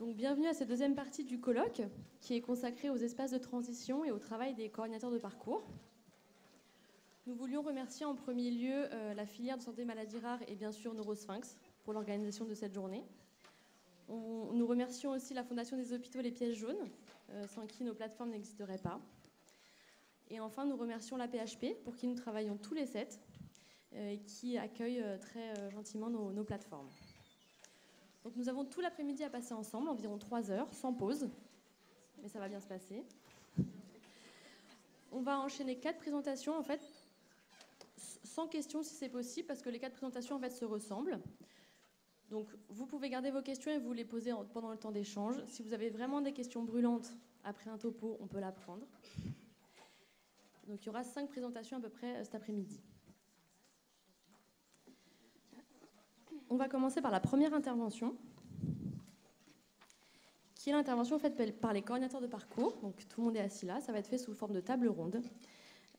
Donc, bienvenue à cette deuxième partie du colloque qui est consacrée aux espaces de transition et au travail des coordinateurs de parcours. Nous voulions remercier en premier lieu la filière de santé maladies rares et bien sûr Neurosphinx pour l'organisation de cette journée. Nous remercions aussi la Fondation des hôpitaux Les Pièges jaunes, sans qui nos plateformes n'existeraient pas. Et enfin, nous remercions la PHP pour qui nous travaillons tous les 7 et qui accueille très gentiment nos plateformes. Donc nous avons tout l'après-midi à passer ensemble, environ 3 heures, sans pause, mais ça va bien se passer. On va enchaîner 4 présentations, en fait, sans questions si c'est possible, parce que les 4 présentations en fait se ressemblent. Donc vous pouvez garder vos questions et vous les poser pendant le temps d'échange. Si vous avez vraiment des questions brûlantes après un topo, on peut la prendre. Donc il y aura 5 présentations à peu près cet après-midi. On va commencer par la première intervention, qui est l'intervention faite par les coordinateurs de parcours. Donc tout le monde est assis là, ça va être fait sous forme de table ronde.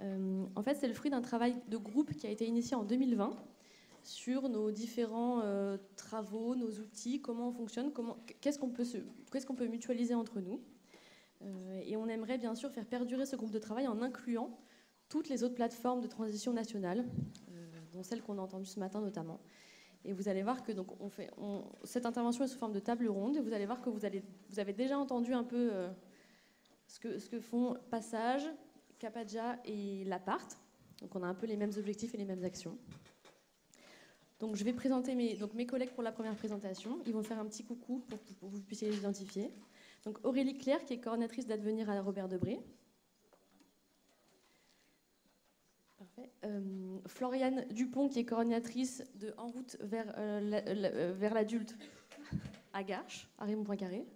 En fait, c'est le fruit d'un travail de groupe qui a été initié en 2020 sur nos différents travaux, nos outils, comment on fonctionne, qu'est-ce qu'on peut mutualiser entre nous. Et on aimerait bien sûr faire perdurer ce groupe de travail en incluant toutes les autres plateformes de transition nationale, dont celle qu'on a entendue ce matin notamment. Et vous allez voir que donc, cette intervention est sous forme de table ronde, et vous allez voir que vous avez déjà entendu un peu ce que font Passage, Capadja et l'Apart. Donc on a un peu les mêmes objectifs et les mêmes actions. Donc je vais présenter mes collègues pour la première présentation. Ils vont faire un petit coucou pour que vous puissiez les identifier. Donc Aurélie Claire, qui est coordinatrice d'Advenir à Robert Debré. Parfait. Floriane Dupont, qui est coordinatrice de En route vers l'adulte à Garches, à Raymond Poincaré.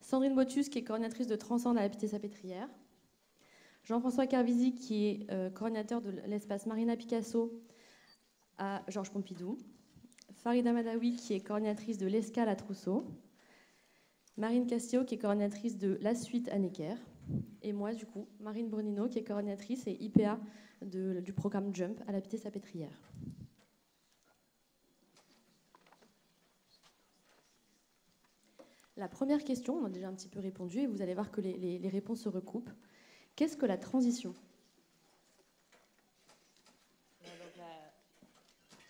Sandrine Botus, qui est coordinatrice de Transcende à la Pitié-Salpêtrière. Jean-François Carvisi, qui est coordinateur de l'espace Marina Picasso à Georges Pompidou. Farida Madawi, qui est coordinatrice de l'Escale à Trousseau. Marine Castillo, qui est coordinatrice de La Suite à Necker. Et moi, du coup, Marine Brunino, qui est coordinatrice et IPA du programme JUMP à la Pitié-Salpêtrière. La première question, on a déjà un petit peu répondu, et vous allez voir que les réponses se recoupent. Qu'est-ce que la transition ? Vous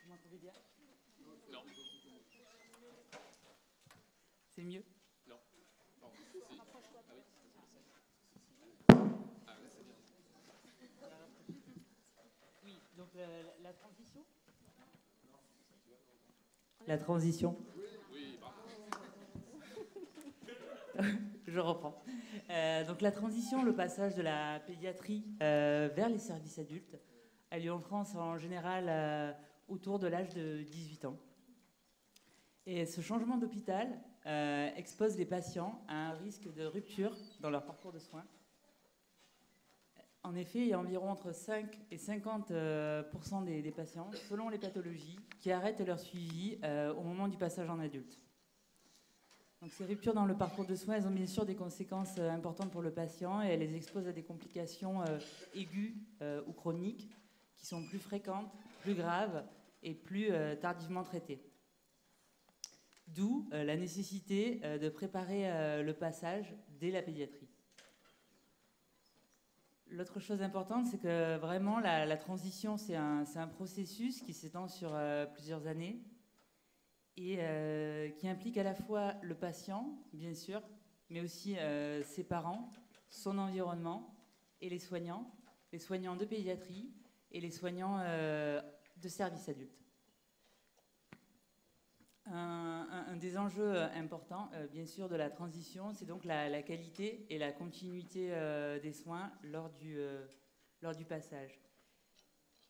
m'entendez bien ? Non. C'est mieux ? Non. Oui, donc la transition ? La transition ? Oui, je reprends. Donc la transition, le passage de la pédiatrie vers les services adultes a lieu en France en général autour de l'âge de 18 ans. Et ce changement d'hôpital expose les patients à un risque de rupture dans leur parcours de soins. En effet, il y a environ entre 5 et 50% des patients, selon les pathologies, qui arrêtent leur suivi au moment du passage en adulte. Donc, ces ruptures dans le parcours de soins, elles ont bien sûr des conséquences importantes pour le patient et elles les exposent à des complications aiguës ou chroniques qui sont plus fréquentes, plus graves et plus tardivement traitées. D'où la nécessité de préparer le passage dès la pédiatrie. L'autre chose importante, c'est que vraiment la transition, c'est un processus qui s'étend sur plusieurs années et qui implique à la fois le patient, bien sûr, mais aussi ses parents, son environnement et les soignants de pédiatrie et les soignants de services adultes. Un des enjeux importants, bien sûr, de la transition, c'est donc la qualité et la continuité des soins lors du passage.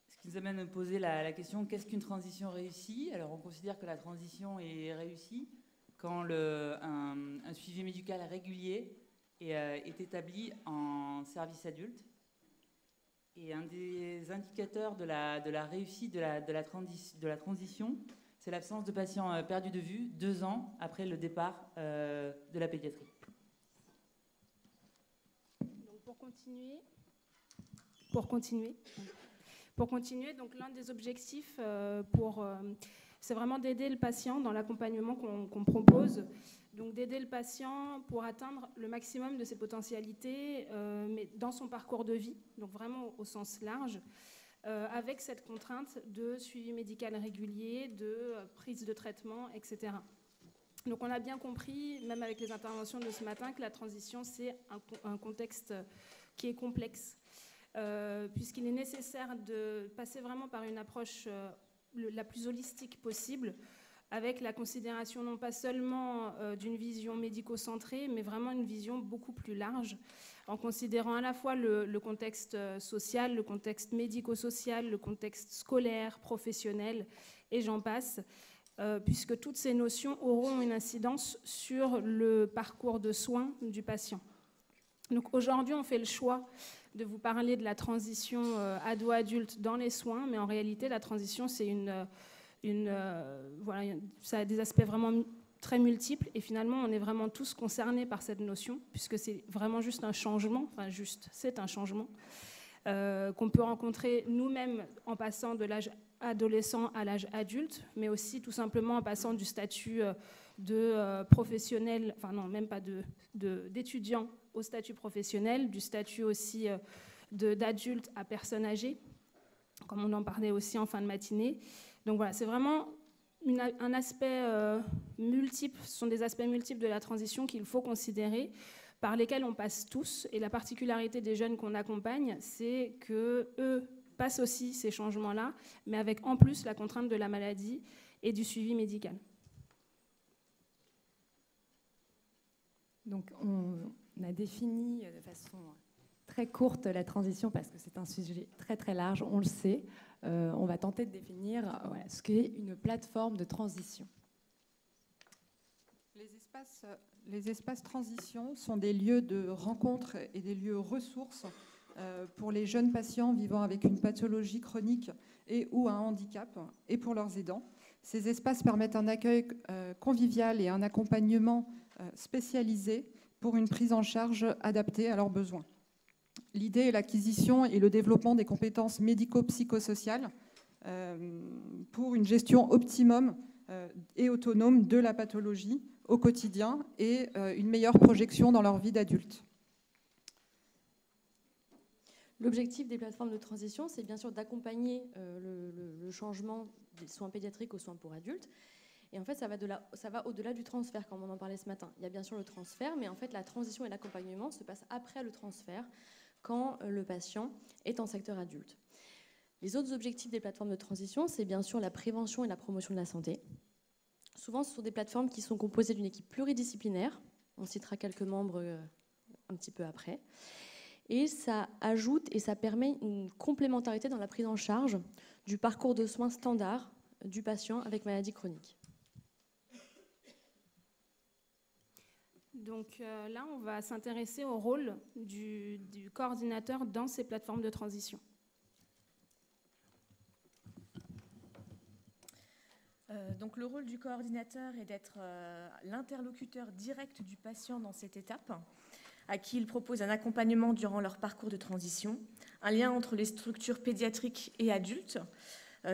Ce qui nous amène à poser la question, qu'est-ce qu'une transition réussie ? Alors, on considère que la transition est réussie quand un suivi médical régulier est établi en service adulte. Et un des indicateurs de la réussite de la transition, c'est l'absence de patients perdus de vue 2 ans après le départ de la pédiatrie. Donc pour continuer, donc l'un des objectifs pour c'est vraiment d'aider le patient dans l'accompagnement qu'on propose. Donc d'aider le patient pour atteindre le maximum de ses potentialités, mais dans son parcours de vie, donc vraiment au sens large, avec cette contrainte de suivi médical régulier, de prise de traitement, etc. Donc on a bien compris, même avec les interventions de ce matin, que la transition, c'est un contexte qui est complexe, puisqu'il est nécessaire de passer vraiment par une approche la plus holistique possible, avec la considération non pas seulement d'une vision médico-centrée, mais vraiment une vision beaucoup plus large, en considérant à la fois le contexte social, le contexte médico-social, le contexte scolaire, professionnel, et j'en passe, puisque toutes ces notions auront une incidence sur le parcours de soins du patient. Donc aujourd'hui, on fait le choix de vous parler de la transition ado-adulte dans les soins, mais en réalité, la transition, c'est voilà, ça a des aspects vraiment très multiples, et finalement, on est vraiment tous concernés par cette notion, puisque c'est vraiment juste un changement, enfin juste, c'est un changement, qu'on peut rencontrer nous-mêmes en passant de l'âge adolescent à l'âge adulte, mais aussi tout simplement en passant du statut de professionnel, enfin non, même pas d'étudiant au statut professionnel, du statut aussi d'adulte à personne âgée, comme on en parlait aussi en fin de matinée. Donc voilà, c'est vraiment un aspect multiple, ce sont des aspects multiples de la transition qu'il faut considérer, par lesquels on passe tous. Et la particularité des jeunes qu'on accompagne, c'est qu'eux passent aussi ces changements-là, mais avec en plus la contrainte de la maladie et du suivi médical. Donc on a défini de façon très courte la transition parce que c'est un sujet très très large, on le sait. On va tenter de définir voilà, ce qu'est une plateforme de transition. Les espaces transition sont des lieux de rencontre et des lieux ressources pour les jeunes patients vivant avec une pathologie chronique et ou un handicap, et pour leurs aidants. Ces espaces permettent un accueil convivial et un accompagnement spécialisé pour une prise en charge adaptée à leurs besoins. L'idée est l'acquisition et le développement des compétences médico-psychosociales pour une gestion optimum et autonome de la pathologie au quotidien et une meilleure projection dans leur vie d'adulte. L'objectif des plateformes de transition, c'est bien sûr d'accompagner le changement des soins pédiatriques aux soins pour adultes. Et en fait, ça va au-delà du transfert, comme on en parlait ce matin. Il y a bien sûr le transfert, mais en fait, la transition et l'accompagnement se passent après le transfert, quand le patient est en secteur adulte. Les autres objectifs des plateformes de transition, c'est bien sûr la prévention et la promotion de la santé. Souvent, ce sont des plateformes qui sont composées d'une équipe pluridisciplinaire. On citera quelques membres un petit peu après. Et ça ajoute et ça permet une complémentarité dans la prise en charge du parcours de soins standard du patient avec maladie chronique. Donc là, on va s'intéresser au rôle du coordinateur dans ces plateformes de transition. Donc le rôle du coordinateur est d'être l'interlocuteur direct du patient dans cette étape, à qui il propose un accompagnement durant leur parcours de transition, un lien entre les structures pédiatriques et adultes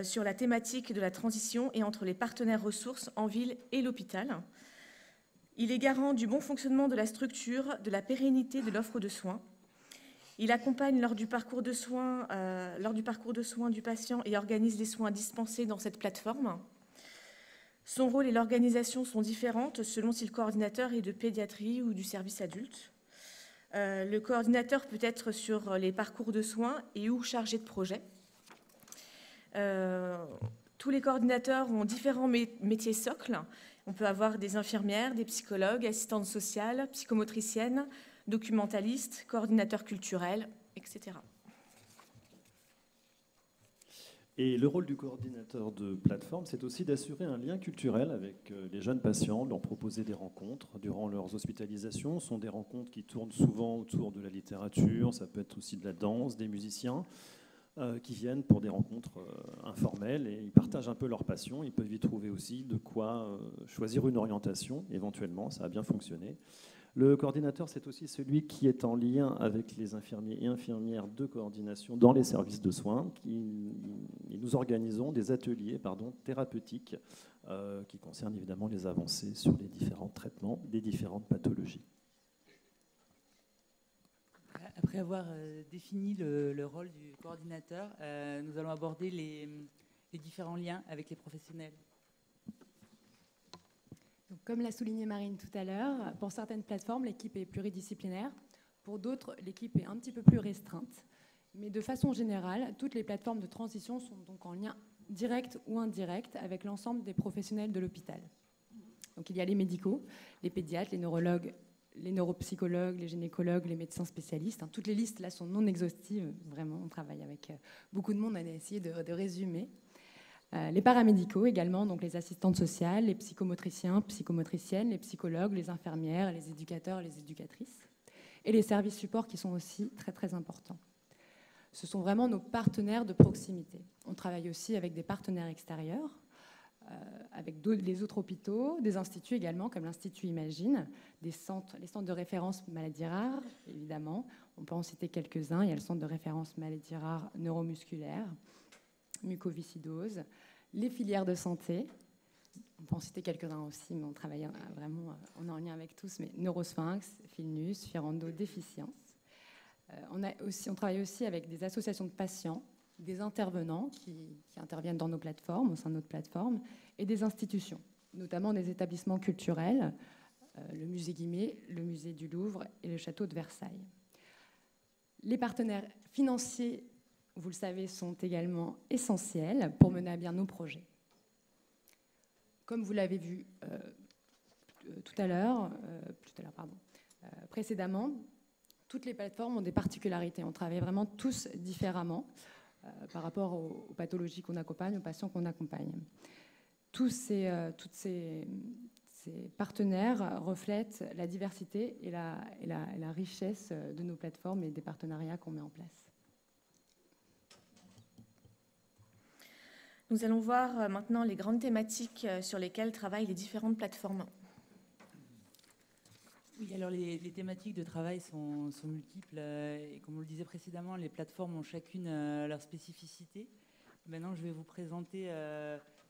sur la thématique de la transition et entre les partenaires ressources en ville et l'hôpital. Il est garant du bon fonctionnement de la structure, de la pérennité de l'offre de soins. Il accompagne lors du parcours de soins du patient et organise les soins dispensés dans cette plateforme. Son rôle et l'organisation sont différentes selon si le coordinateur est de pédiatrie ou du service adulte. Le coordinateur peut être sur les parcours de soins et ou chargé de projet. Tous les coordinateurs ont différents métiers socles. On peut avoir des infirmières, des psychologues, assistantes sociales, psychomotriciennes, documentalistes, coordinateurs culturels, etc. Et le rôle du coordinateur de plateforme, c'est aussi d'assurer un lien culturel avec les jeunes patients, de leur proposer des rencontres durant leurs hospitalisations. Ce sont des rencontres qui tournent souvent autour de la littérature, ça peut être aussi de la danse, des musiciens qui viennent pour des rencontres informelles et ils partagent un peu leur passion. Ils peuvent y trouver aussi de quoi choisir une orientation, éventuellement, ça a bien fonctionné. Le coordinateur, c'est aussi celui qui est en lien avec les infirmiers et infirmières de coordination dans les services de soins. Nous organisons des ateliers thérapeutiques qui concernent évidemment les avancées sur les différents traitements des différentes pathologies. Après avoir défini le rôle du coordinateur, nous allons aborder les différents liens avec les professionnels. Donc, comme l'a souligné Marine tout à l'heure, pour certaines plateformes, l'équipe est pluridisciplinaire. Pour d'autres, l'équipe est un petit peu plus restreinte. Mais de façon générale, toutes les plateformes de transition sont donc en lien direct ou indirect avec l'ensemble des professionnels de l'hôpital. Donc il y a les médicaux, les pédiatres, les neurologues, les neuropsychologues, les gynécologues, les médecins spécialistes. Toutes les listes là sont non exhaustives. Vraiment, on travaille avec beaucoup de monde. On a essayé de résumer. Les paramédicaux également, donc les assistantes sociales, les psychomotriciens, psychomotriciennes, les psychologues, les infirmières, les éducateurs, les éducatrices. Et les services supports qui sont aussi très très importants. Ce sont vraiment nos partenaires de proximité. On travaille aussi avec des partenaires extérieurs, avec les autres hôpitaux, des instituts également, comme l'Institut Imagine, les centres de référence maladies rares, évidemment. On peut en citer quelques-uns. Il y a le centre de référence maladies rares neuromusculaires, mucoviscidose, les filières de santé. On peut en citer quelques-uns aussi, mais on travaille vraiment, on est en lien avec tous, mais Neurosphinx, Filnus, Firando, Déficience. On travaille aussi avec des associations de patients, des intervenants qui interviennent dans nos plateformes, au sein de notre plateforme, et des institutions, notamment des établissements culturels, le musée Guimet, le musée du Louvre et le château de Versailles. Les partenaires financiers, vous le savez, sont également essentiels pour mener à bien nos projets. Comme vous l'avez vu précédemment, toutes les plateformes ont des particularités. On travaille vraiment tous différemment par rapport aux pathologies qu'on accompagne, aux patients qu'on accompagne. Tous ces partenaires reflètent la diversité et la richesse de nos plateformes et des partenariats qu'on met en place. Nous allons voir maintenant les grandes thématiques sur lesquelles travaillent les différentes plateformes. Oui, alors les thématiques de travail sont multiples. Et comme on le disait précédemment, les plateformes ont chacune leur spécificité. Maintenant, je vais vous présenter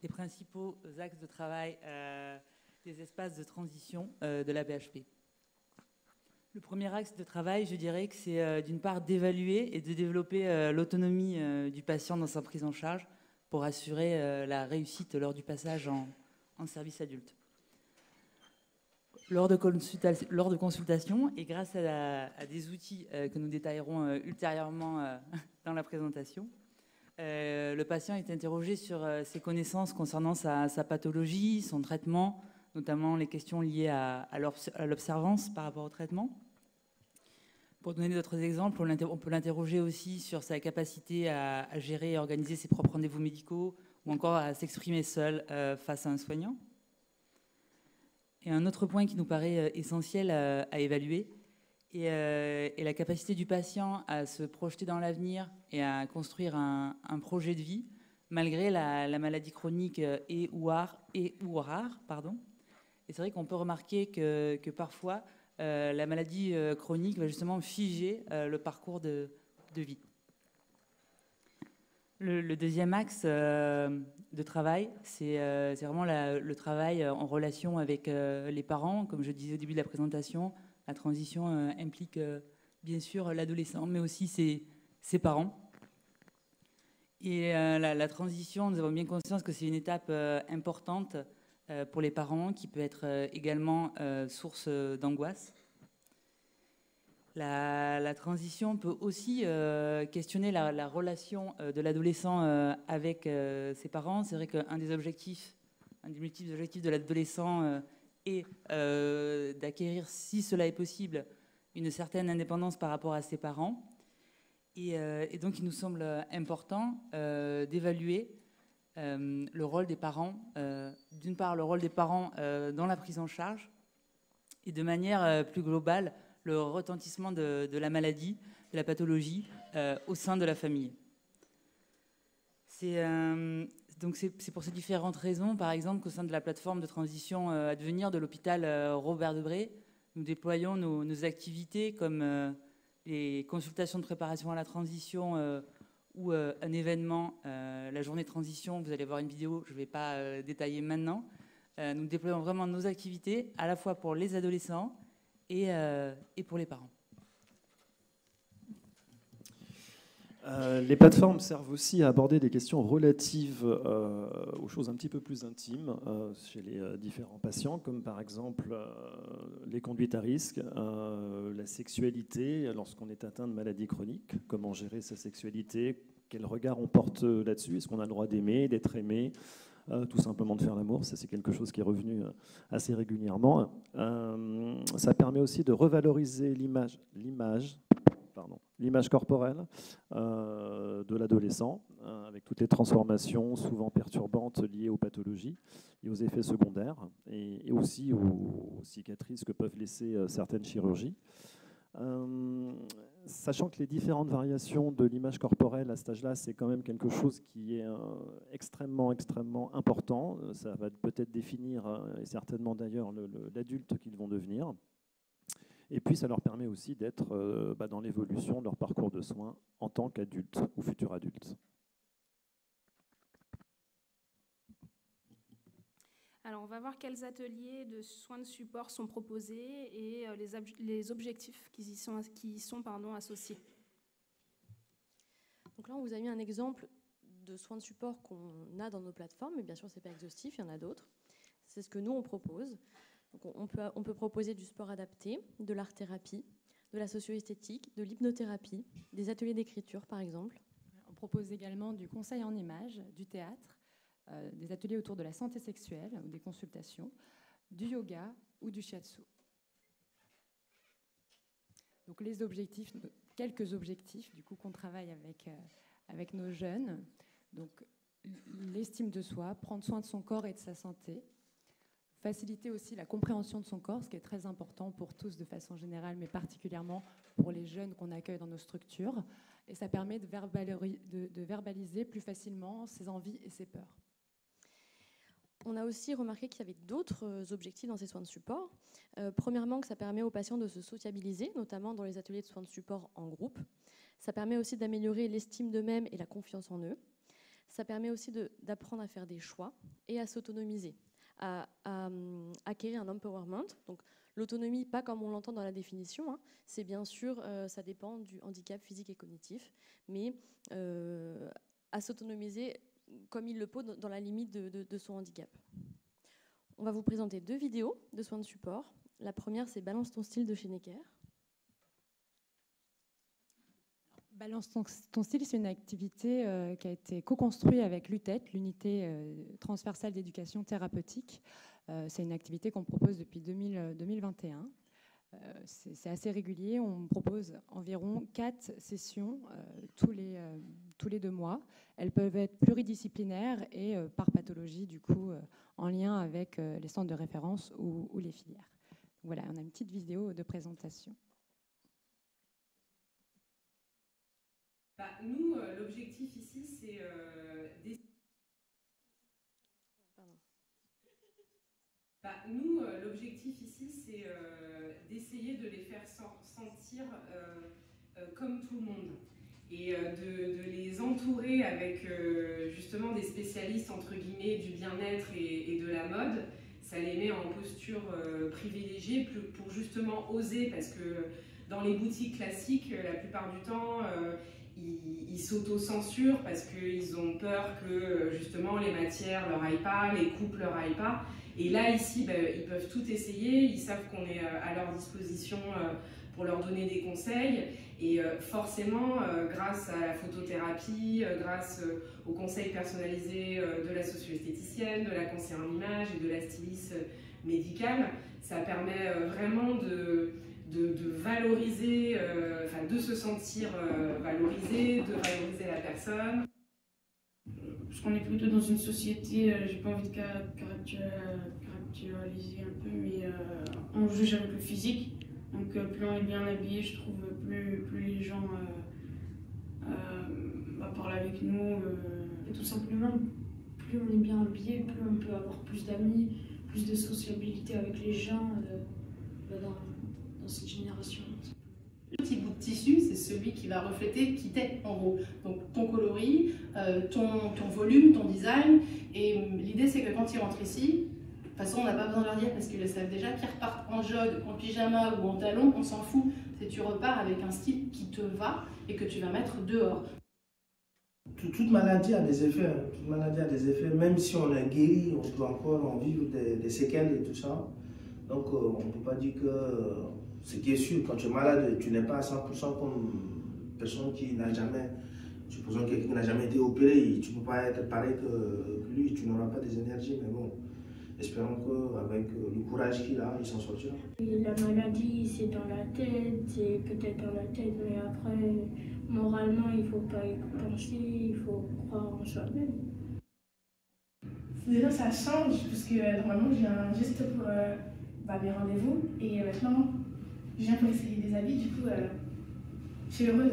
les principaux axes de travail des espaces de transition de la BHP. Le premier axe de travail, je dirais que c'est d'une part d'évaluer et de développer l'autonomie du patient dans sa prise en charge pour assurer la réussite lors du passage en service adulte. Lors de consultation et grâce à des outils que nous détaillerons ultérieurement dans la présentation, le patient est interrogé sur ses connaissances concernant sa pathologie, son traitement, notamment les questions liées à l'observance par rapport au traitement. Pour donner d'autres exemples, on peut l'interroger aussi sur sa capacité à gérer et organiser ses propres rendez-vous médicaux ou encore à s'exprimer seul face à un soignant. Et un autre point qui nous paraît essentiel à évaluer est la capacité du patient à se projeter dans l'avenir et à construire un projet de vie malgré la maladie chronique et ou rare. Et c'est vrai qu'on peut remarquer que parfois, la maladie chronique va justement figer le parcours de vie. Le deuxième axe de travail, c'est vraiment le travail en relation avec les parents. Comme je disais au début de la présentation, la transition implique bien sûr l'adolescent, mais aussi ses parents. Et la transition, nous avons bien conscience que c'est une étape importante pour les parents, qui peut être également source d'angoisse. La transition peut aussi questionner la relation de l'adolescent avec ses parents. C'est vrai qu'un des multiples objectifs de l'adolescent est d'acquérir, si cela est possible, une certaine indépendance par rapport à ses parents. Et donc, il nous semble important d'évaluer le rôle des parents, d'une part le rôle des parents dans la prise en charge, et de manière plus globale, le retentissement de la maladie, de la pathologie au sein de la famille. Donc c'est pour ces différentes raisons, par exemple, qu'au sein de la plateforme de transition à devenir de l'hôpital Robert Debré, nous déployons nos activités comme les consultations de préparation à la transition ou un événement, la journée de transition. Vous allez voir une vidéo, je ne vais pas détailler maintenant. Nous déployons vraiment nos activités à la fois pour les adolescents et pour les parents. Les plateformes servent aussi à aborder des questions relatives aux choses un petit peu plus intimes chez les différents patients, comme par exemple les conduites à risque, la sexualité lorsqu'on est atteint de maladies chroniques, comment gérer sa sexualité, quel regard on porte là-dessus, est-ce qu'on a le droit d'aimer, d'être aimé, tout simplement de faire l'amour, ça c'est quelque chose qui est revenu assez régulièrement. Ça permet aussi de revaloriser l'image corporelle de l'adolescent, avec toutes les transformations souvent perturbantes liées aux pathologies et aux effets secondaires, et aussi aux cicatrices que peuvent laisser certaines chirurgies. Sachant que les différentes variations de l'image corporelle à cet âge-là, c'est quand même quelque chose qui est extrêmement important. Ça va peut-être définir, et certainement d'ailleurs, l'adulte qu'ils vont devenir. Et puis, ça leur permet aussi d'être dans l'évolution de leur parcours de soins en tant qu'adultes ou futurs adultes. Alors, on va voir quels ateliers de soins de support sont proposés et les objectifs qui y sont associés. Donc là, on vous a mis un exemple de soins de support qu'on a dans nos plateformes, mais bien sûr, ce n'est pas exhaustif, il y en a d'autres. C'est ce que nous, on propose. Donc on peut proposer du sport adapté, de l'art-thérapie, de la socio-esthétique, de l'hypnothérapie, des ateliers d'écriture, par exemple. On propose également du conseil en images, du théâtre, des ateliers autour de la santé sexuelle ou des consultations, du yoga ou du shiatsu. Donc les objectifs, quelques objectifs du coup qu'on travaille avec nos jeunes. Donc l'estime de soi, prendre soin de son corps et de sa santé, faciliter aussi la compréhension de son corps, ce qui est très important pour tous de façon générale, mais particulièrement pour les jeunes qu'on accueille dans nos structures. Et ça permet de verbaliser plus facilement ses envies et ses peurs. On a aussi remarqué qu'il y avait d'autres objectifs dans ces soins de support. Premièrement, que ça permet aux patients de se sociabiliser, notamment dans les ateliers de soins de support en groupe. Ça permet aussi d'améliorer l'estime d'eux-mêmes et la confiance en eux. Ça permet aussi d'apprendre à faire des choix et à s'autonomiser, à acquérir un empowerment. Donc l'autonomie, pas comme on l'entend dans la définition, hein. C'est bien sûr, ça dépend du handicap physique et cognitif, mais à s'autonomiser comme il le peut dans la limite de son handicap. On va vous présenter 2 vidéos de soins de support. La première, c'est Balance ton style de chez Necker. Balance ton style, c'est une activité qui a été co-construite avec l'UTET, l'unité transversale d'éducation thérapeutique. C'est une activité qu'on propose depuis 2021. C'est assez régulier. On propose environ 4 sessions tous les 2 mois. Elles peuvent être pluridisciplinaires et par pathologie, du coup, en lien avec les centres de référence ou les filières. Voilà, on a une petite vidéo de présentation. Nous, l'objectif ici, c'est d'essayer de les faire sentir comme tout le monde et de les entourer avec justement des spécialistes entre guillemets du bien-être et de la mode. Ça les met en posture privilégiée pour justement oser, parce que dans les boutiques classiques, la plupart du temps, ils s'auto-censurent parce qu'ils ont peur que justement les matières leur aillent pas, les coupes leur aillent pas. Et là, ici, ils peuvent tout essayer, ils savent qu'on est à leur disposition pour leur donner des conseils. Et forcément, grâce à la photothérapie, grâce aux conseils personnalisés de la socio-esthéticienne, de la conseillère en image et de la styliste médicale, ça permet vraiment de valoriser, de se sentir valorisé, de valoriser la personne. Parce qu'on est plutôt dans une société, j'ai pas envie de caractériser un peu, mais on juge avec le physique. Donc plus on est bien habillé, je trouve, plus les gens parlent avec nous. Et tout simplement, plus on est bien habillé, plus on peut avoir plus d'amis, plus de sociabilité avec les gens, dans cette génération. Le petit bout de tissu, c'est celui qui va refléter qui t'es en gros. Donc ton coloris, ton volume, ton design. Et l'idée c'est que quand ils rentrent ici, de toute façon on n'a pas besoin de leur dire parce qu'ils le savent déjà, qu'ils repartent en jog, en pyjama ou en talons, on s'en fout. C'est tu repars avec un style qui te va et que tu vas mettre dehors. Toute maladie a des effets, hein. Toute maladie a des effets. Même si on est guéri, on peut encore en vivre des séquelles et tout ça. Donc on ne peut pas dire que ce qui est sûr, quand tu es malade, tu n'es pas à 100% comme une personne qui n'a jamais, supposons quelqu'un qui n'a jamais été opéré, tu ne peux pas être pareil que lui, tu n'auras pas des énergies, mais bon, espérons qu'avec le courage qu'il a, il s'en sortira. Et la maladie, c'est dans la tête, c'est peut-être dans la tête, mais après, moralement, il ne faut pas y penser, il faut croire en soi-même. Déjà, ça change, parce que normalement, je viens juste pour mes rendez-vous, et maintenant, je viens pour essayer des habits, du coup, je suis heureuse.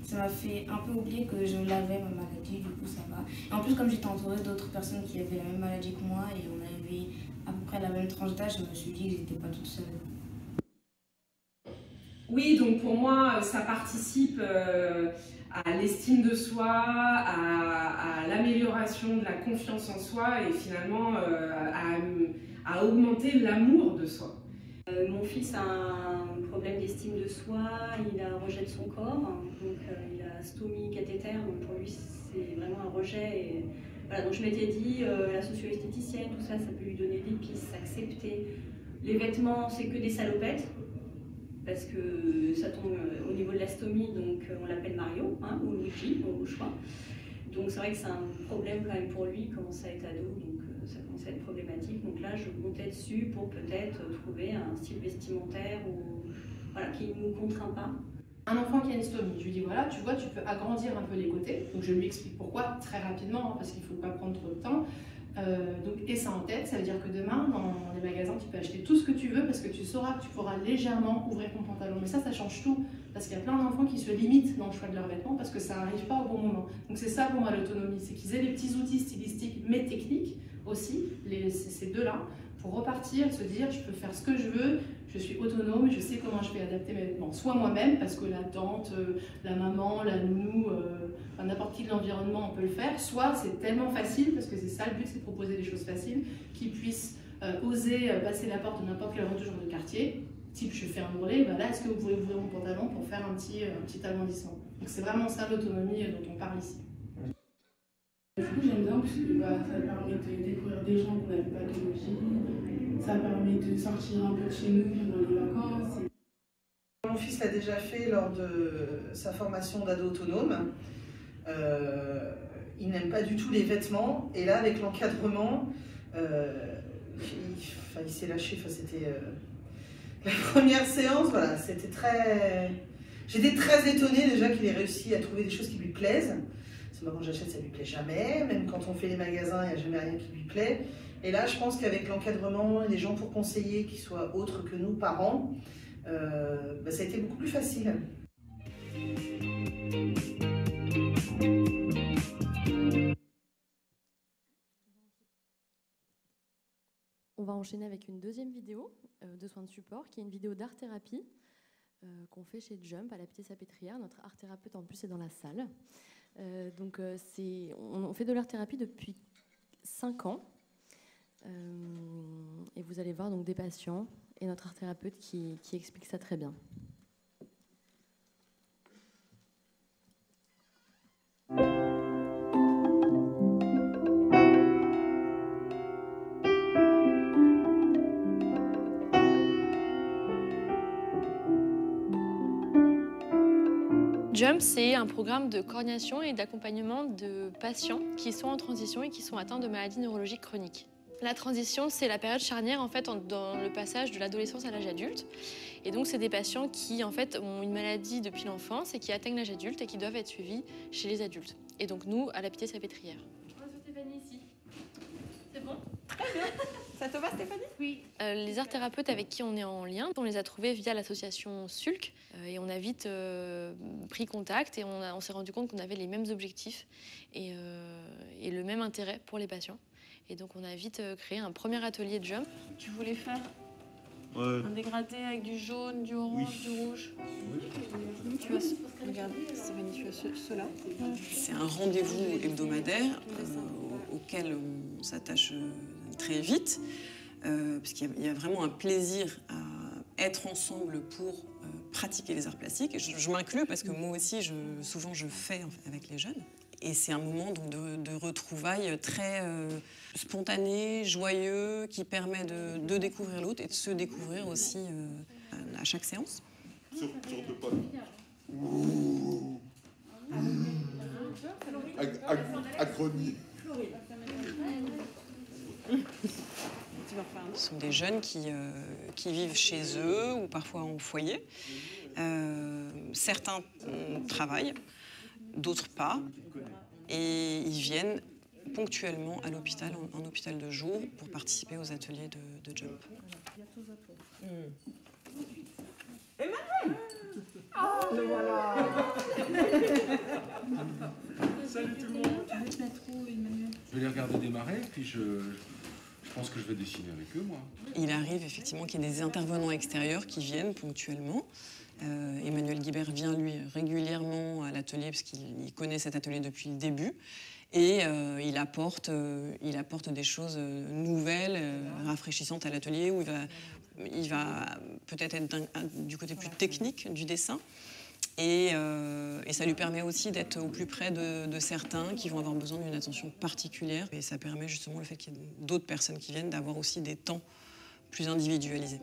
Ça m'a fait un peu oublier que je l'avais, ma maladie, du coup ça va. Et en plus, comme j'étais entourée d'autres personnes qui avaient la même maladie que moi et on avait à peu près la même tranche d'âge, je me suis dit que j'étais pas toute seule. Oui, donc pour moi, ça participe à l'estime de soi, à l'amélioration de la confiance en soi et finalement à augmenter l'amour de soi. Mon fils a un problème d'estime de soi, il a un rejet de son corps, donc il a stomie cathéter, donc pour lui c'est vraiment un rejet. Et, voilà, donc je m'étais dit, la socio-esthéticienne, tout ça, ça peut lui donner des pistes, s'accepter. Les vêtements, c'est que des salopettes, parce que ça tombe au niveau de la stomie, donc on l'appelle Mario, hein, ou Luigi, au choix. Donc c'est vrai que c'est un problème quand même pour lui, il commence à être ado, donc ça commence à être problématique. Donc là, je comptais dessus pour peut-être trouver un style vestimentaire voilà, qui ne nous contraint pas. Un enfant qui a une stomie, je lui dis voilà, tu vois, tu peux agrandir un peu les côtés. Donc je lui explique pourquoi très rapidement, hein, parce qu'il ne faut pas prendre trop de temps. Donc, et ça en tête, ça veut dire que demain, dans les magasins, tu peux acheter tout ce que tu veux parce que tu sauras que tu pourras légèrement ouvrir ton pantalon. Mais ça change tout. Parce qu'il y a plein d'enfants qui se limitent dans le choix de leurs vêtements parce que ça n'arrive pas au bon moment. Donc c'est ça pour moi l'autonomie, c'est qu'ils aient les petits outils stylistiques mais techniques aussi, ces deux-là, pour repartir, se dire je peux faire ce que je veux, je suis autonome, je sais comment je vais adapter mes vêtements. Soit moi-même, parce que la tante, la maman, la nounou, n'importe qui de l'environnement, on peut le faire. Soit c'est tellement facile, parce que c'est ça le but, c'est de proposer des choses faciles, qu'ils puissent oser passer la porte de n'importe quel retouche de quartier. Type je fais un bourrelet, là est-ce que vous pouvez ouvrir mon pantalon pour faire un petit agrandissement. Donc c'est vraiment ça l'autonomie dont on parle ici. Du coup j'aime bien parce que ça permet de découvrir des gens qu'on n'avait pas d'origine, ça permet de sortir un peu de chez nous pendant les vacances. Mon fils l'a déjà fait lors de sa formation d'ado autonome. Il n'aime pas du tout les vêtements et là avec l'encadrement, il s'est lâché, c'était... La première séance, voilà, c'était très... J'étais très étonnée déjà qu'il ait réussi à trouver des choses qui lui plaisent. Parce que moi, quand j'achète, ça lui plaît jamais. Même quand on fait les magasins, il n'y a jamais rien qui lui plaît. Et là, je pense qu'avec l'encadrement, les gens pour conseiller qui soient autres que nous, parents, ça a été beaucoup plus facile. On va enchaîner avec une deuxième vidéo de soins de support, qui est une vidéo d'art-thérapie qu'on fait chez Jump à la Pitié-Salpêtrière. Notre art-thérapeute en plus est dans la salle. On fait de l'art-thérapie depuis 5 ans. Et vous allez voir donc des patients et notre art-thérapeute qui explique ça très bien. Jump, c'est un programme de coordination et d'accompagnement de patients qui sont en transition et qui sont atteints de maladies neurologiques chroniques. La transition, c'est la période charnière en fait, dans le passage de l'adolescence à l'âge adulte. Et donc, c'est des patients qui en fait, ont une maladie depuis l'enfance et qui atteignent l'âge adulte et qui doivent être suivis chez les adultes. Et donc, nous, à la Pitié-Salpêtrière. Bonjour Stéphanie, ici. C'est bon? Très bien. Ça te va, Stéphanie? Oui. Les art thérapeutes avec qui on est en lien, on les a trouvés via l'association SULC et on a vite pris contact et on s'est rendu compte qu'on avait les mêmes objectifs et le même intérêt pour les patients. Et donc on a vite créé un premier atelier de Jump. Tu voulais faire Un dégradé avec du jaune, du orange, du rouge. Tu vois, regarde, c'est magnifique, cela. C'est un rendez-vous hebdomadaire auquel on s'attache très vite, parce qu'il y a vraiment un plaisir à être ensemble pour pratiquer les arts plastiques. Je m'inclus parce que moi aussi, souvent, je fais avec les jeunes. Et c'est un moment donc, de retrouvailles très spontané, joyeux, qui permet de découvrir l'autre et de se découvrir aussi à chaque séance. Sur deux pas. Agronie. Ce sont des jeunes qui vivent chez eux ou parfois en foyer. Certains travaillent, d'autres pas. Et ils viennent ponctuellement à l'hôpital, en hôpital de jour, pour participer aux ateliers de jump. Emmanuel! Ah, le voilà! Salut tout le monde! Je vais les regarder démarrer, puis je pense que je vais dessiner avec eux, moi. Il arrive effectivement qu'il y ait des intervenants extérieurs qui viennent ponctuellement. Emmanuel Guibert vient, lui, régulièrement à l'atelier, parce qu'il connaît cet atelier depuis le début. Et il apporte des choses nouvelles, rafraîchissantes à l'atelier, où il va peut-être être du côté plus technique du dessin. Et ça lui permet aussi d'être au plus près de certains qui vont avoir besoin d'une attention particulière. Et ça permet justement le fait qu'il y ait d'autres personnes qui viennent d'avoir aussi des temps plus individualisés.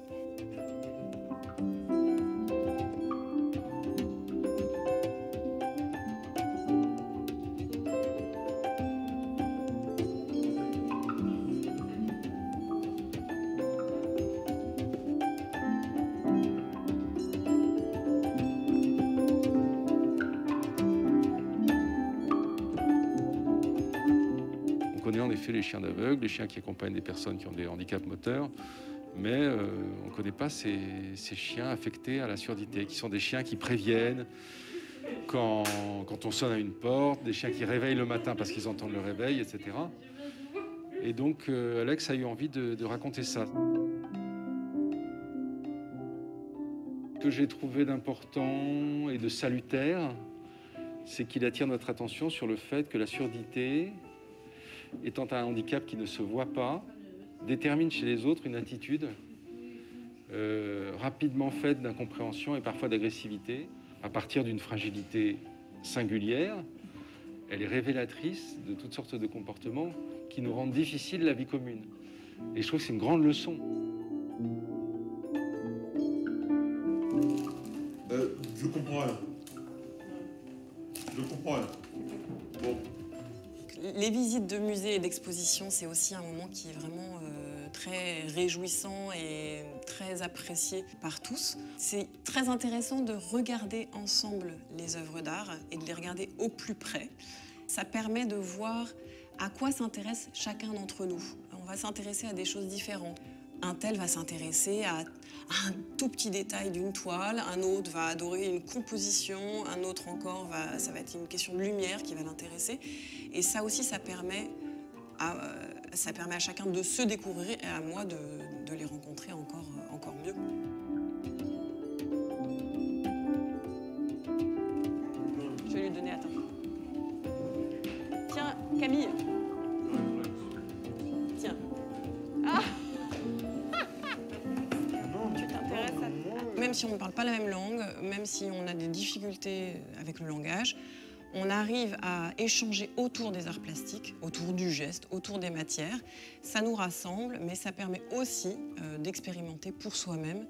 On connaît en effet les chiens d'aveugles, les chiens qui accompagnent des personnes qui ont des handicaps moteurs, mais on ne connaît pas ces chiens affectés à la surdité, qui sont des chiens qui préviennent quand on sonne à une porte, des chiens qui réveillent le matin parce qu'ils entendent le réveil, etc. Et donc Alex a eu envie de raconter ça. Ce que j'ai trouvé d'important et de salutaire, c'est qu'il attire notre attention sur le fait que la surdité, étant un handicap qui ne se voit pas, détermine chez les autres une attitude rapidement faite d'incompréhension et parfois d'agressivité, à partir d'une fragilité singulière. Elle est révélatrice de toutes sortes de comportements qui nous rendent difficile la vie commune. Et je trouve que c'est une grande leçon. Je comprends rien. Je comprends rien. Bon. Les visites de musées et d'expositions, c'est aussi un moment qui est vraiment très réjouissant et très apprécié par tous. C'est très intéressant de regarder ensemble les œuvres d'art et de les regarder au plus près. Ça permet de voir à quoi s'intéresse chacun d'entre nous. On va s'intéresser à des choses différentes. Un tel va s'intéresser à un tout petit détail d'une toile, un autre va adorer une composition, un autre encore, ça va être une question de lumière qui va l'intéresser. Et ça aussi, ça permet à chacun de se découvrir et à moi de les rencontrer encore mieux. Je vais lui donner, attends. Tiens, Camille. Tiens. Ah! Même si on ne parle pas la même langue, même si on a des difficultés avec le langage, on arrive à échanger autour des arts plastiques, autour du geste, autour des matières. Ça nous rassemble, mais ça permet aussi d'expérimenter pour soi-même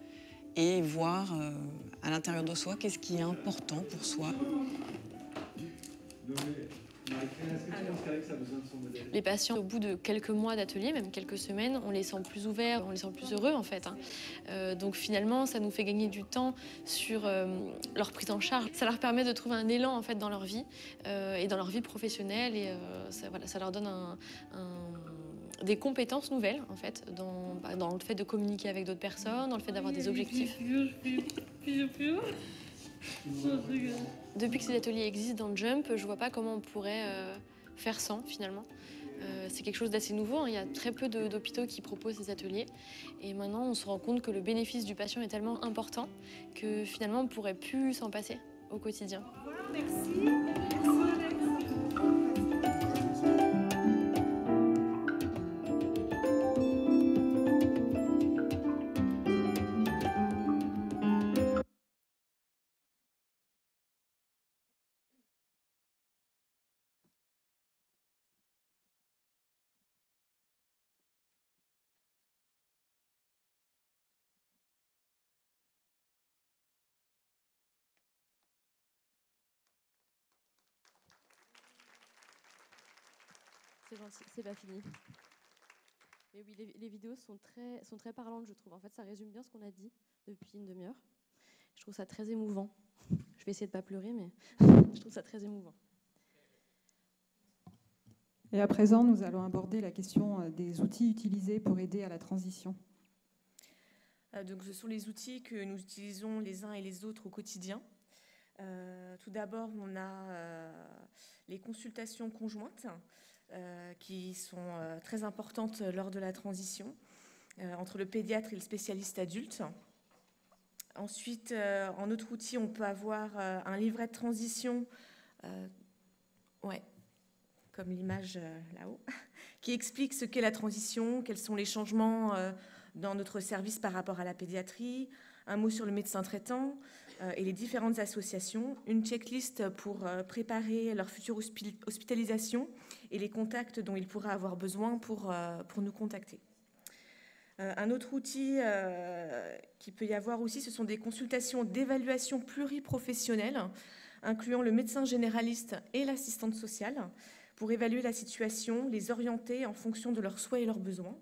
et voir à l'intérieur de soi qu'est-ce qui est important pour soi. Les patients, au bout de quelques mois d'atelier, même quelques semaines, on les sent plus ouverts, on les sent plus heureux en fait. Donc finalement, ça nous fait gagner du temps sur leur prise en charge. Ça leur permet de trouver un élan en fait dans leur vie et dans leur vie professionnelle et ça leur donne des compétences nouvelles en fait dans le fait de communiquer avec d'autres personnes, dans le fait d'avoir des objectifs. Depuis que ces ateliers existent dans le Jump, je vois pas comment on pourrait faire sans finalement. c'est quelque chose d'assez nouveau, hein. Il y a très peu d'hôpitaux qui proposent ces ateliers. Et maintenant, on se rend compte que le bénéfice du patient est tellement important que finalement, on ne pourrait plus s'en passer au quotidien. Merci. C'est gentil, c'est pas fini. Mais oui, les vidéos sont très parlantes, je trouve. En fait, ça résume bien ce qu'on a dit depuis une demi-heure. Je trouve ça très émouvant. Je vais essayer de ne pas pleurer, mais je trouve ça très émouvant. Et à présent, nous allons aborder la question des outils utilisés pour aider à la transition. Donc, ce sont les outils que nous utilisons les uns et les autres au quotidien. Tout d'abord, on a les consultations conjointes qui sont très importantes lors de la transition entre le pédiatre et le spécialiste adulte. Ensuite, en autre outil, on peut avoir un livret de transition, comme l'image là-haut, qui explique ce qu'est la transition, quels sont les changements dans notre service par rapport à la pédiatrie, un mot sur le médecin traitant et les différentes associations, une checklist pour préparer leur future hospitalisation et les contacts dont ils pourraient avoir besoin pour nous contacter. Un autre outil qui peut y avoir aussi, ce sont des consultations d'évaluation pluriprofessionnelle, incluant le médecin généraliste et l'assistante sociale, pour évaluer la situation, les orienter en fonction de leurs souhaits et leurs besoins.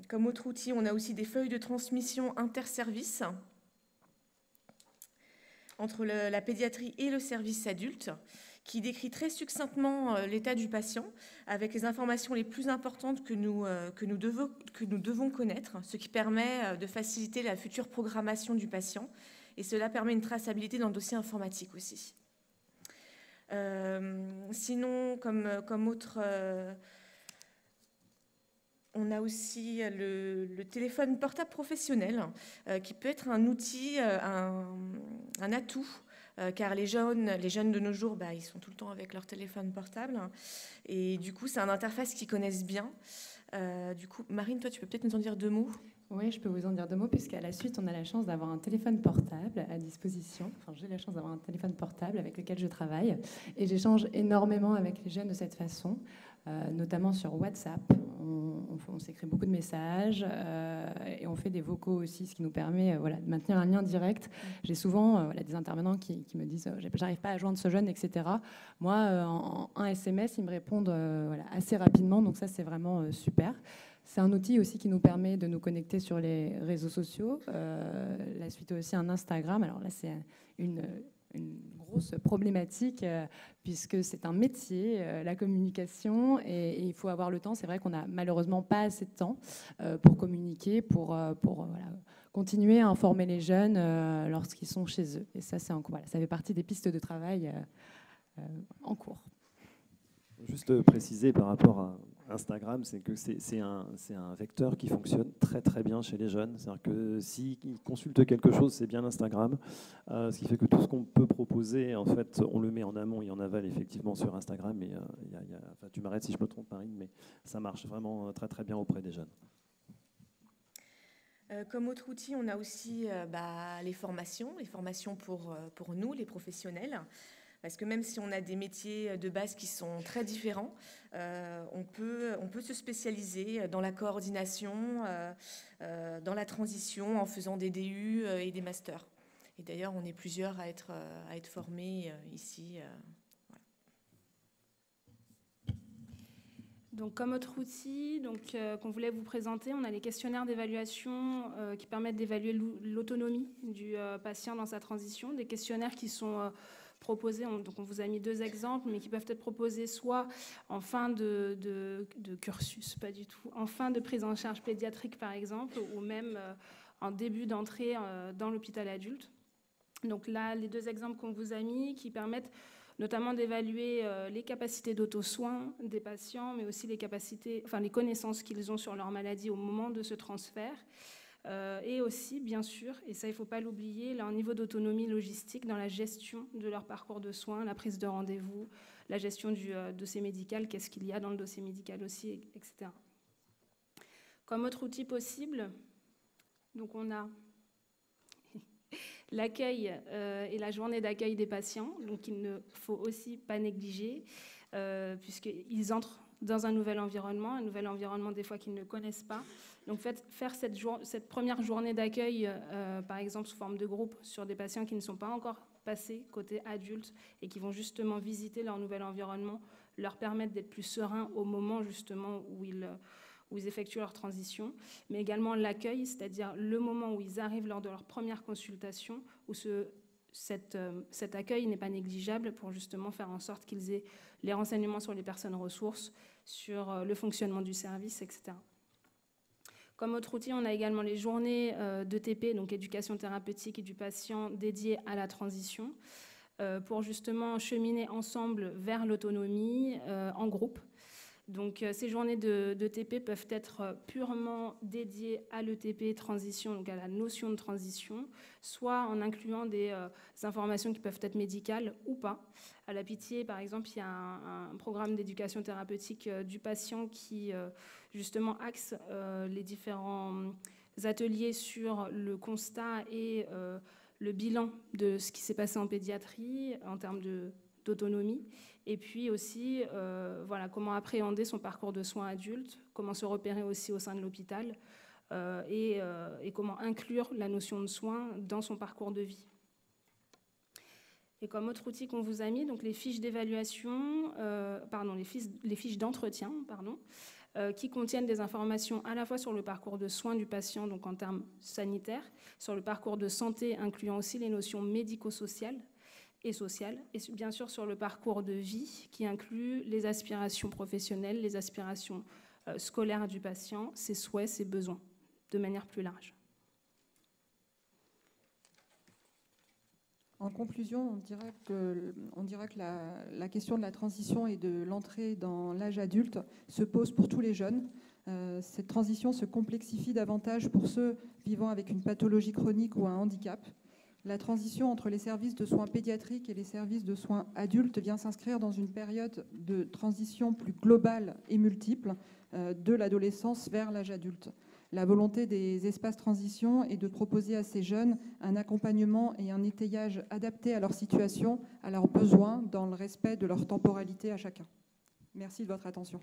Comme autre outil, on a aussi des feuilles de transmission interservices entre la pédiatrie et le service adulte, qui décrit très succinctement l'état du patient avec les informations les plus importantes que nous devons connaître, ce qui permet de faciliter la future programmation du patient, et cela permet une traçabilité dans le dossier informatique aussi. Sinon, comme autre... on a aussi le téléphone portable professionnel qui peut être un outil, un atout, car les jeunes de nos jours, ils sont tout le temps avec leur téléphone portable. Et du coup, c'est une interface qu'ils connaissent bien. Du coup, Marine, toi, tu peux peut-être nous en dire 2 mots ? Oui, je peux vous en dire 2 mots, puisqu'à la suite, on a la chance d'avoir un téléphone portable à disposition. Enfin, j'ai la chance d'avoir un téléphone portable avec lequel je travaille. Et j'échange énormément avec les jeunes de cette façon, notamment sur WhatsApp. On s'écrit beaucoup de messages et on fait des vocaux aussi, ce qui nous permet de maintenir un lien direct. J'ai souvent des intervenants qui me disent « j'arrive pas à joindre ce jeune, etc. » Moi, en un SMS, ils me répondent assez rapidement, donc ça, c'est vraiment super. C'est un outil aussi qui nous permet de nous connecter sur les réseaux sociaux. La suite aussi un Instagram. Alors là, c'est une grosse problématique puisque c'est un métier, la communication, et il faut avoir le temps. C'est vrai qu'on n'a malheureusement pas assez de temps pour communiquer, pour continuer à informer les jeunes lorsqu'ils sont chez eux. Et ça, ça fait partie des pistes de travail en cours. Juste préciser par rapport à Instagram, c'est que c'est un vecteur qui fonctionne très très bien chez les jeunes. C'est-à-dire que s'ils consultent quelque chose, c'est bien Instagram. Ce qui fait que tout ce qu'on peut proposer, en fait, on le met en amont et en aval effectivement sur Instagram. Mais tu m'arrêtes si je me trompe, Marine, mais ça marche vraiment très très bien auprès des jeunes. Comme autre outil, on a aussi les formations pour nous, les professionnels. Parce que même si on a des métiers de base qui sont très différents, on peut se spécialiser dans la coordination, dans la transition, en faisant des DU et des masters. Et d'ailleurs, on est plusieurs à être formés ici. Donc, comme autre outil qu'on voulait vous présenter, on a les questionnaires d'évaluation qui permettent d'évaluer l'autonomie du patient dans sa transition. Des questionnaires qui sont... proposés, donc on vous a mis 2 exemples, mais qui peuvent être proposés soit en fin de cursus, pas du tout, en fin de prise en charge pédiatrique par exemple, ou même en début d'entrée dans l'hôpital adulte. Donc là, les 2 exemples qu'on vous a mis qui permettent notamment d'évaluer les capacités d'auto-soin des patients, mais aussi les connaissances qu'ils ont sur leur maladie au moment de ce transfert. Et aussi, bien sûr, et ça il ne faut pas l'oublier, leur niveau d'autonomie logistique dans la gestion de leur parcours de soins, la prise de rendez-vous, la gestion du dossier médical, qu'est-ce qu'il y a dans le dossier médical aussi, etc. Comme autre outil possible, donc on a l'accueil et la journée d'accueil des patients, donc il ne faut aussi pas négliger, puisqu'ils entrent dans un nouvel environnement des fois qu'ils ne connaissent pas. Donc faire cette première journée d'accueil, par exemple sous forme de groupe, sur des patients qui ne sont pas encore passés côté adulte et qui vont justement visiter leur nouvel environnement, leur permettre d'être plus sereins au moment justement où ils effectuent leur transition, mais également l'accueil, c'est-à-dire le moment où ils arrivent lors de leur première consultation, où cet accueil n'est pas négligeable pour justement faire en sorte qu'ils aient les renseignements sur les personnes ressources, sur le fonctionnement du service, etc. Comme autre outil, on a également les journées d'ETP, donc éducation thérapeutique et du patient dédiées à la transition, pour justement cheminer ensemble vers l'autonomie en groupe. Donc ces journées d'ETP peuvent être purement dédiées à l'ETP transition, donc à la notion de transition, soit en incluant des informations qui peuvent être médicales ou pas. À la Pitié, par exemple, il y a un programme d'éducation thérapeutique du patient qui justement axe les différents ateliers sur le constat et le bilan de ce qui s'est passé en pédiatrie en termes d'autonomie. Et puis aussi, comment appréhender son parcours de soins adultes, comment se repérer aussi au sein de l'hôpital et comment inclure la notion de soins dans son parcours de vie. Et comme autre outil qu'on vous a mis, donc les fiches d'évaluation, les fiches d'entretien, qui contiennent des informations à la fois sur le parcours de soins du patient, donc en termes sanitaires, sur le parcours de santé, incluant aussi les notions médico-sociales, et sociale, et bien sûr sur le parcours de vie qui inclut les aspirations professionnelles, les aspirations scolaires du patient, ses souhaits, ses besoins, de manière plus large. En conclusion, on dirait que la question de la transition et de l'entrée dans l'âge adulte se pose pour tous les jeunes. Cette transition se complexifie davantage pour ceux vivant avec une pathologie chronique ou un handicap. La transition entre les services de soins pédiatriques et les services de soins adultes vient s'inscrire dans une période de transition plus globale et multiple de l'adolescence vers l'âge adulte. La volonté des espaces transition est de proposer à ces jeunes un accompagnement et un étayage adaptés à leur situation, à leurs besoins, dans le respect de leur temporalité à chacun. Merci de votre attention.